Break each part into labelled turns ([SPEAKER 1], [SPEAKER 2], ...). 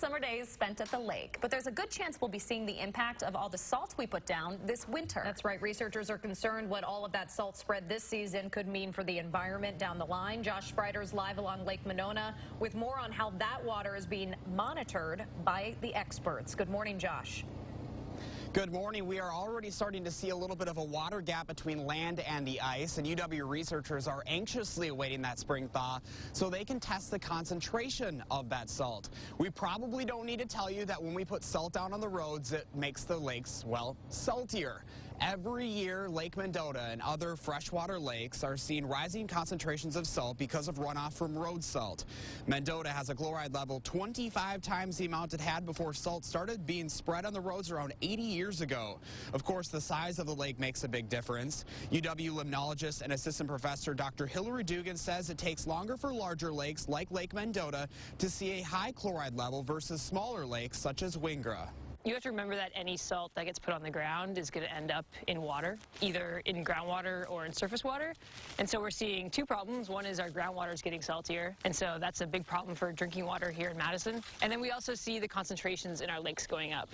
[SPEAKER 1] summer days spent at the lake, but there's a good chance we'll be seeing the impact of all the salt we put down this winter.
[SPEAKER 2] That's right. Researchers are concerned what all of that salt spread this season could mean for the environment down the line. Josh Spreiter's live along Lake Monona with more on how that water is being monitored by the experts. Good morning, Josh.
[SPEAKER 3] Good morning. We are already starting to see a little bit of a water gap between land and the ice, and UW researchers are anxiously awaiting that spring thaw so they can test the concentration of that salt. We probably don't need to tell you that when we put salt down on the roads, it makes the lakes, well, saltier. Every year, Lake Mendota and other freshwater lakes are seeing rising concentrations of salt because of runoff from road salt. Mendota has a chloride level 25 times the amount it had before salt started being spread on the roads around 80 years ago. Of course, the size of the lake makes a big difference. UW limnologist and assistant professor Dr. Hillary Dugan says it takes longer for larger lakes like Lake Mendota to see a high chloride level versus smaller lakes such as Wingra.
[SPEAKER 4] You have to remember that any salt that gets put on the ground is going to end up in water, either in groundwater or in surface water. And so we're seeing two problems. One is our groundwater is getting saltier, and so that's a big problem for drinking water here in Madison. And then we also see the concentrations in our lakes going up.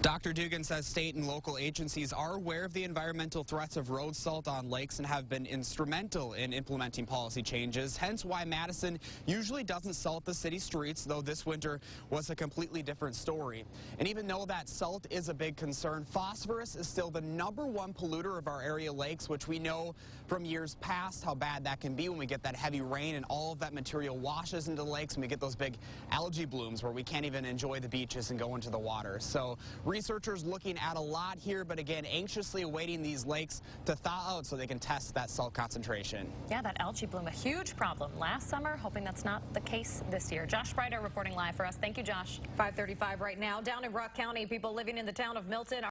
[SPEAKER 3] Dr. Dugan says state and local agencies are aware of the environmental threats of road salt on lakes and have been instrumental in implementing policy changes, hence why Madison usually doesn't salt the city streets, though this winter was a completely different story. And even though that salt is a big concern, phosphorus is still the #1 polluter of our area lakes, which we know from years past how bad that can be when we get that heavy rain and all of that material washes into the lakes and we get those big algae blooms where we can't even enjoy the beaches and go into the water. So researchers looking at a lot here, but again, anxiously awaiting these lakes to thaw out so they can test that salt concentration.
[SPEAKER 1] Yeah, that algae bloom, a huge problem last summer. Hoping that's not the case this year. Josh Spreiter reporting live for us. Thank you, Josh.
[SPEAKER 2] 5:35 right now. Down in Rock County, people living in the town of Milton are